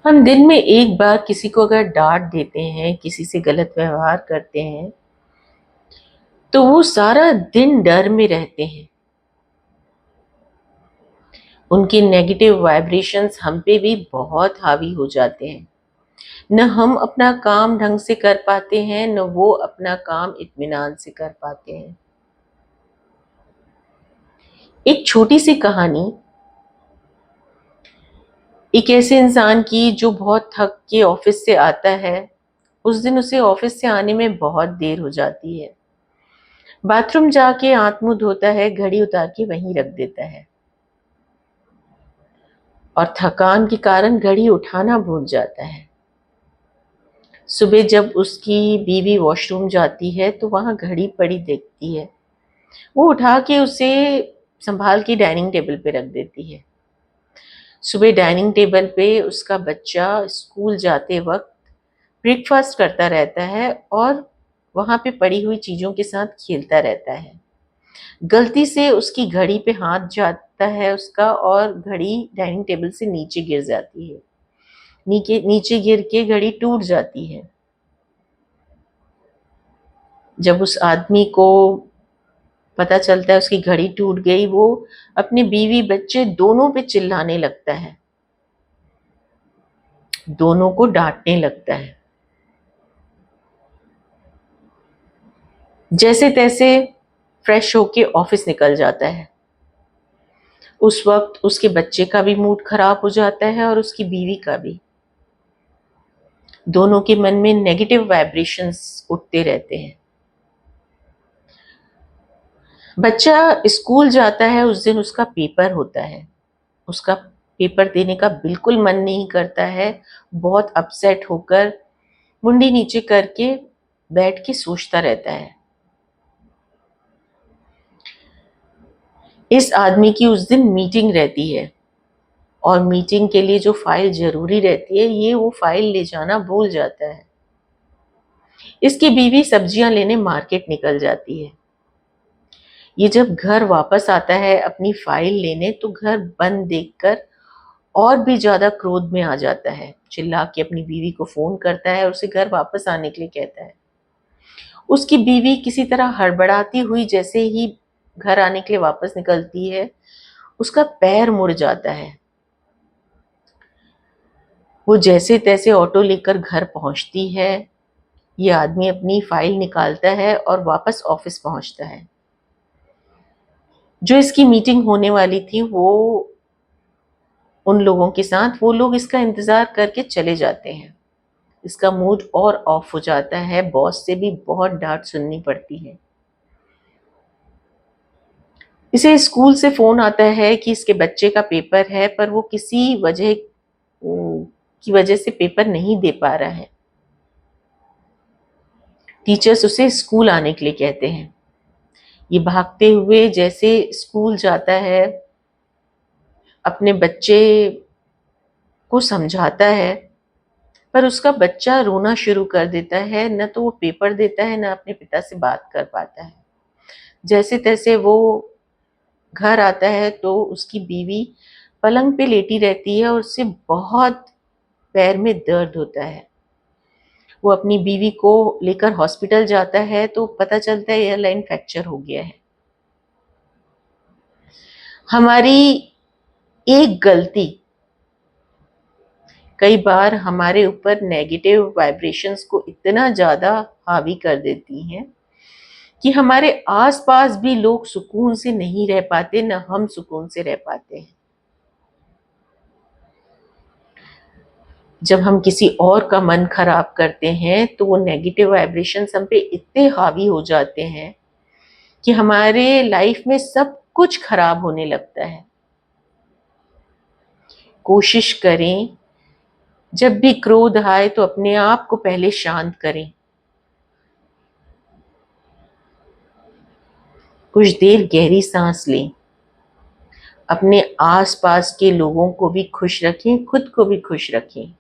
हम दिन में एक बार किसी को अगर डांट देते हैं, किसी से गलत व्यवहार करते हैं, तो वो सारा दिन डर में रहते हैं। उनके नेगेटिव वाइब्रेशंस हम पे भी बहुत हावी हो जाते हैं। न हम अपना काम ढंग से कर पाते हैं, न वो अपना काम इत्मीनान से कर पाते हैं। एक छोटी सी कहानी एक ऐसे इंसान की जो बहुत थक के ऑफिस से आता है। उस दिन उसे ऑफिस से आने में बहुत देर हो जाती है। बाथरूम जाके हाथ मुंह धोता है, घड़ी उतार के वहीं रख देता है और थकान के कारण घड़ी उठाना भूल जाता है। सुबह जब उसकी बीवी वॉशरूम जाती है तो वहां घड़ी पड़ी देखती है। वो उठा के उसे संभाल के डाइनिंग टेबल पे रख देती है। सुबह डाइनिंग टेबल पे उसका बच्चा स्कूल जाते वक्त ब्रेकफास्ट करता रहता है और वहां पे पड़ी हुई चीजों के साथ खेलता रहता है। गलती से उसकी घड़ी पे हाथ जाता है उसका और घड़ी डाइनिंग टेबल से नीचे गिर जाती है। नीचे नीचे गिर के घड़ी टूट जाती है। जब उस आदमी को पता चलता है उसकी घड़ी टूट गई, वो अपने बीवी बच्चे दोनों पे चिल्लाने लगता है, दोनों को डांटने लगता है। जैसे तैसे फ्रेश होके ऑफिस निकल जाता है। उस वक्त उसके बच्चे का भी मूड खराब हो जाता है और उसकी बीवी का भी। दोनों के मन में नेगेटिव वाइब्रेशंस उठते रहते हैं। बच्चा स्कूल जाता है, उस दिन उसका पेपर होता है। उसका पेपर देने का बिल्कुल मन नहीं करता है। बहुत अपसेट होकर मुंडी नीचे करके बैठ के सोचता रहता है। इस आदमी की उस दिन मीटिंग रहती है और मीटिंग के लिए जो फाइल जरूरी रहती है, ये वो फाइल ले जाना भूल जाता है। इसकी बीवी सब्जियां लेने मार्केट निकल जाती है। ये जब घर वापस आता है अपनी फाइल लेने, तो घर बंद देखकर और भी ज्यादा क्रोध में आ जाता है। चिल्ला के अपनी बीवी को फोन करता है और उसे घर वापस आने के लिए कहता है। उसकी बीवी किसी तरह हड़बड़ाती हुई जैसे ही घर आने के लिए वापस निकलती है, उसका पैर मुड़ जाता है। वो जैसे तैसे ऑटो लेकर घर पहुंचती है। ये आदमी अपनी फाइल निकालता है और वापस ऑफिस पहुंचता है। जो इसकी मीटिंग होने वाली थी, वो उन लोगों के साथ, वो लोग इसका इंतजार करके चले जाते हैं। इसका मूड और ऑफ हो जाता है। बॉस से भी बहुत डांट सुननी पड़ती है। इसे स्कूल से फोन आता है कि इसके बच्चे का पेपर है, पर वो किसी वजह की वजह से पेपर नहीं दे पा रहा है। टीचर्स उसे स्कूल आने के लिए कहते हैं। ये भागते हुए जैसे स्कूल जाता है, अपने बच्चे को समझाता है, पर उसका बच्चा रोना शुरू कर देता है। न तो वो पेपर देता है, न अपने पिता से बात कर पाता है। जैसे तैसे वो घर आता है तो उसकी बीवी पलंग पे लेटी रहती है और उससे बहुत पैर में दर्द होता है। वो अपनी बीवी को लेकर हॉस्पिटल जाता है तो पता चलता है एयरलाइन फ्रैक्चर हो गया है। हमारी एक गलती कई बार हमारे ऊपर नेगेटिव वाइब्रेशंस को इतना ज्यादा हावी कर देती हैं कि हमारे आसपास भी लोग सुकून से नहीं रह पाते, न हम सुकून से रह पाते हैं। जब हम किसी और का मन खराब करते हैं तो वो नेगेटिव वाइब्रेशंस हम पे इतने हावी हो जाते हैं कि हमारे लाइफ में सब कुछ खराब होने लगता है। कोशिश करें, जब भी क्रोध आए तो अपने आप को पहले शांत करें। कुछ देर गहरी सांस लें। अपने आसपास के लोगों को भी खुश रखें, खुद को भी खुश रखें।